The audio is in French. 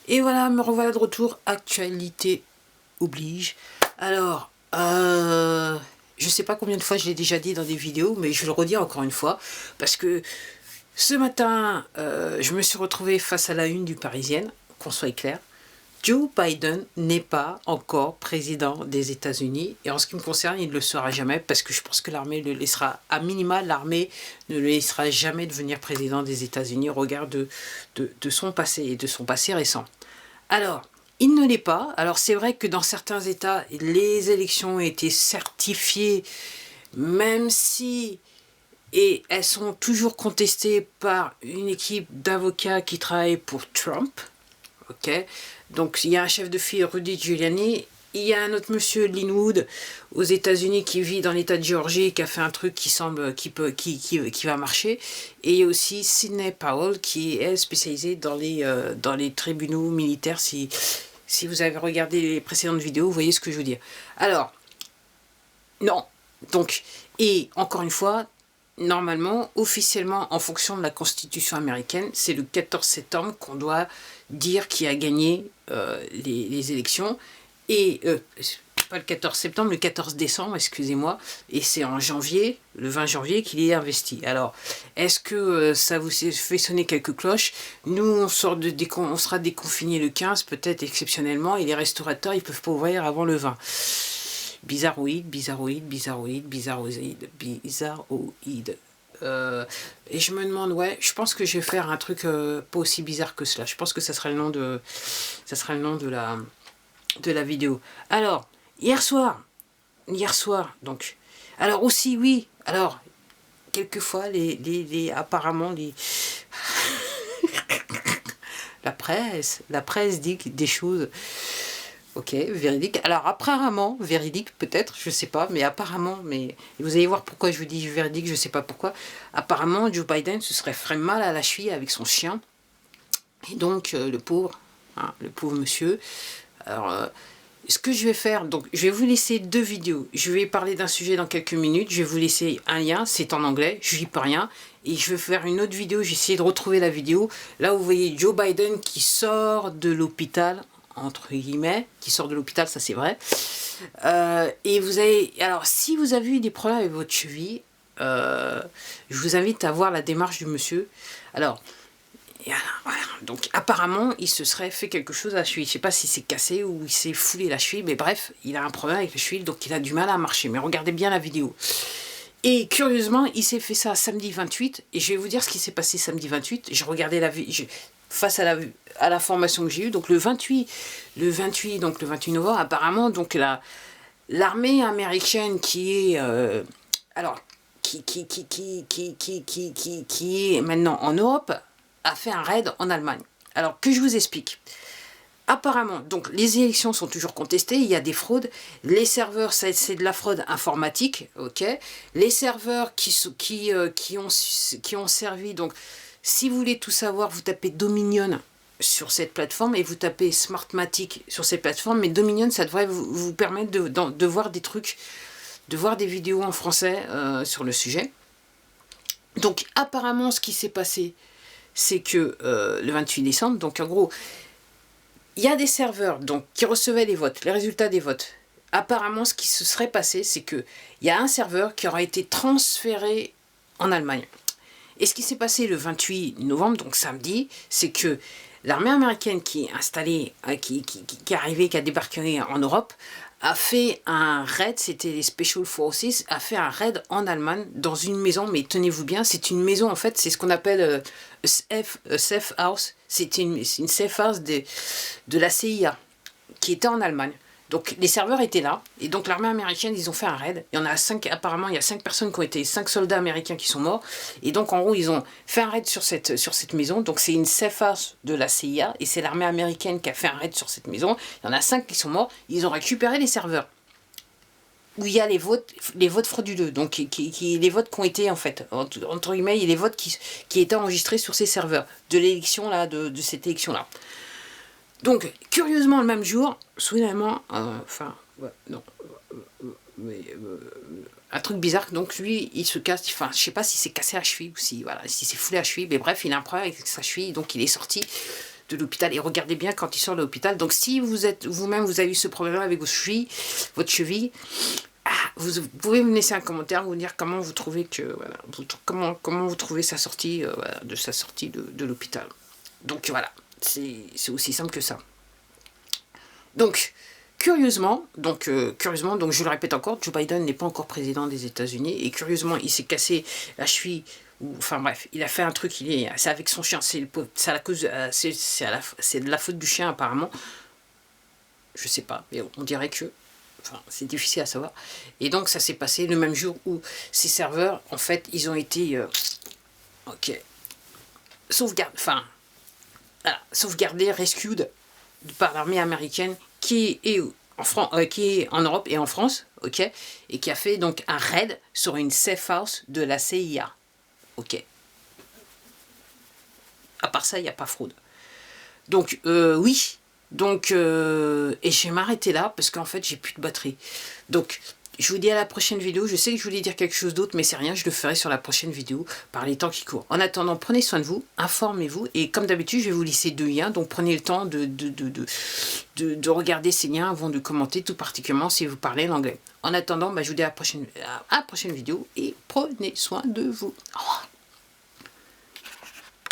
Et voilà, me revoilà de retour, actualité oblige. Alors, je sais pas combien de fois je l'ai déjà dit dans des vidéos, mais je le redis encore une fois, parce que ce matin, je me suis retrouvée face à la une du Parisienne, qu'on soit clair. Joe Biden n'est pas encore président des États-Unis, et en ce qui me concerne, il ne le sera jamais, parce que je pense que l'armée le laissera, à minima, l'armée ne le laissera jamais devenir président des États-Unis au regard de son passé, et de son passé récent. Alors, il ne l'est pas. Alors c'est vrai que dans certains États, les élections ont été certifiées, même si... Et elles sont toujours contestées par une équipe d'avocats qui travaille pour Trump. Ok, donc il y a un chef de file, Rudy Giuliani, il y a un autre monsieur, Linwood, aux États-Unis, qui vit dans l'État de Géorgie, qui a fait un truc qui semble qui va marcher, et il y a aussi Sidney Powell, qui est spécialisée dans les tribunaux militaires. Si vous avez regardé les précédentes vidéos, vous voyez ce que je veux dire. Alors, non, donc, et encore une fois, normalement, officiellement, en fonction de la Constitution américaine, c'est le 14 septembre qu'on doit dire qui a gagné les élections. Et, pas le 14 septembre, le 14 décembre, excusez-moi. Et c'est en janvier, le 20 janvier, qu'il est investi. Alors, est-ce que ça vous fait sonner quelques cloches? Nous, on sera déconfinés le 15, peut-être exceptionnellement, et les restaurateurs, ils peuvent pas ouvrir avant le 20. Bizarroïde, bizarroïde, bizarroïde, bizarroïde, bizarroïde. Et je me demande, ouais, je pense que je vais faire un truc pas aussi bizarre que cela. Je pense que ça sera le nom de la vidéo. Alors, hier soir, donc. Alors aussi, oui, alors, quelquefois, apparemment, la presse dit des choses... Ok, véridique. Alors apparemment, véridique peut-être, je sais pas, mais apparemment, mais vous allez voir pourquoi je vous dis véridique, je sais pas pourquoi. Apparemment, Joe Biden se serait fait mal à la cheville avec son chien. Et donc, le pauvre monsieur. Alors, ce que je vais faire, donc, je vais vous laisser 2 vidéos. Je vais parler d'un sujet dans quelques minutes. Je vais vous laisser un lien, c'est en anglais, je n'y peux rien. Et je vais faire une autre vidéo, j'ai essayé de retrouver la vidéo. Là, vous voyez Joe Biden qui sort de l'hôpital, entre guillemets, qui sort de l'hôpital, ça c'est vrai. Et vous avez... Alors, si vous avez eu des problèmes avec votre cheville, je vous invite à voir la démarche du monsieur. Alors, voilà. Donc, apparemment, il se serait fait quelque chose à la cheville. Je ne sais pas si c'est cassé ou il s'est foulé la cheville, mais bref, il a un problème avec la cheville, donc il a du mal à marcher. Mais regardez bien la vidéo. Et curieusement, il s'est fait ça samedi 28, et je vais vous dire ce qui s'est passé samedi 28. J'ai regardé la vidéo... Face à la formation que j'ai eue, donc le 28 novembre, apparemment, donc l'armée américaine qui est qui est maintenant en Europe a fait un raid en Allemagne. Alors que je vous explique. Apparemment, donc les élections sont toujours contestées, il y a des fraudes, les serveurs, c'est de la fraude informatique, ok. Les serveurs qui ont servi, donc si vous voulez tout savoir, vous tapez Dominion sur cette plateforme et vous tapez Smartmatic sur cette plateforme, mais Dominion, ça devrait vous permettre de voir des trucs, de voir des vidéos en français sur le sujet. Donc apparemment, ce qui s'est passé, c'est que le 28 décembre, donc en gros, il y a des serveurs donc, qui recevaient les votes, les résultats des votes. Apparemment, ce qui se serait passé, c'est qu'il y a un serveur qui aura été transféré en Allemagne. Et ce qui s'est passé le 28 novembre, donc samedi, c'est que l'armée américaine qui est installée, qui est arrivée, qui a débarqué en Europe, a fait un raid, c'était les Special Forces, a fait un raid en Allemagne dans une maison, mais tenez-vous bien, c'est une maison en fait, c'est ce qu'on appelle a safe house, c'était une safe house de la CIA qui était en Allemagne. Donc les serveurs étaient là, et donc l'armée américaine, ils ont fait un raid. Il y en a 5, apparemment il y a 5 personnes qui ont été, 5 soldats américains qui sont morts, et donc en gros ils ont fait un raid sur cette maison, donc c'est une safe house de la CIA, et c'est l'armée américaine qui a fait un raid sur cette maison. Il y en a 5 qui sont morts, ils ont récupéré les serveurs, où il y a les votes frauduleux, donc les votes qui ont été en fait, entre guillemets, il y a les votes qui étaient enregistrés sur ces serveurs, de l'élection là, de cette élection là. Donc, curieusement, le même jour, soudainement, un truc bizarre, donc lui, il se casse, enfin, je sais pas si c'est cassé la cheville ou si, voilà, si c'est foulé la cheville, mais bref, il a un problème avec sa cheville, donc il est sorti de l'hôpital. Et regardez bien quand il sort de l'hôpital. Donc si vous êtes vous-même, vous avez eu ce problème avec votre cheville, vous pouvez me laisser un commentaire, vous dire comment vous trouvez que voilà, comment vous trouvez sa sortie, voilà, de sa sortie de l'hôpital. Donc voilà, c'est aussi simple que ça. Donc curieusement, donc je le répète encore, Joe Biden n'est pas encore président des États-Unis et curieusement il s'est cassé la cheville. Enfin bref, il a fait un truc, c'est avec son chien, c'est de la faute du chien apparemment. Je sais pas, mais on dirait que, enfin c'est difficile à savoir. Et donc ça s'est passé le même jour où ces serveurs, en fait, ils ont été, sauvegardés, rescued par l'armée américaine qui est en Europe et en France, ok, et qui a fait donc un raid sur une safe house de la CIA. Ok. À part ça, il n'y a pas fraude. Donc, oui. Donc, et je vais m'arrêter là parce qu'en fait, j'ai plus de batterie. Donc, je vous dis à la prochaine vidéo. Je sais que je voulais dire quelque chose d'autre, mais c'est rien. Je le ferai sur la prochaine vidéo par les temps qui courent. En attendant, prenez soin de vous, informez-vous. Et comme d'habitude, je vais vous laisser 2 liens. Donc, prenez le temps de regarder ces liens avant de commenter, tout particulièrement si vous parlez l'anglais. En attendant, je vous dis à la prochaine vidéo et prenez soin de vous. Au revoir.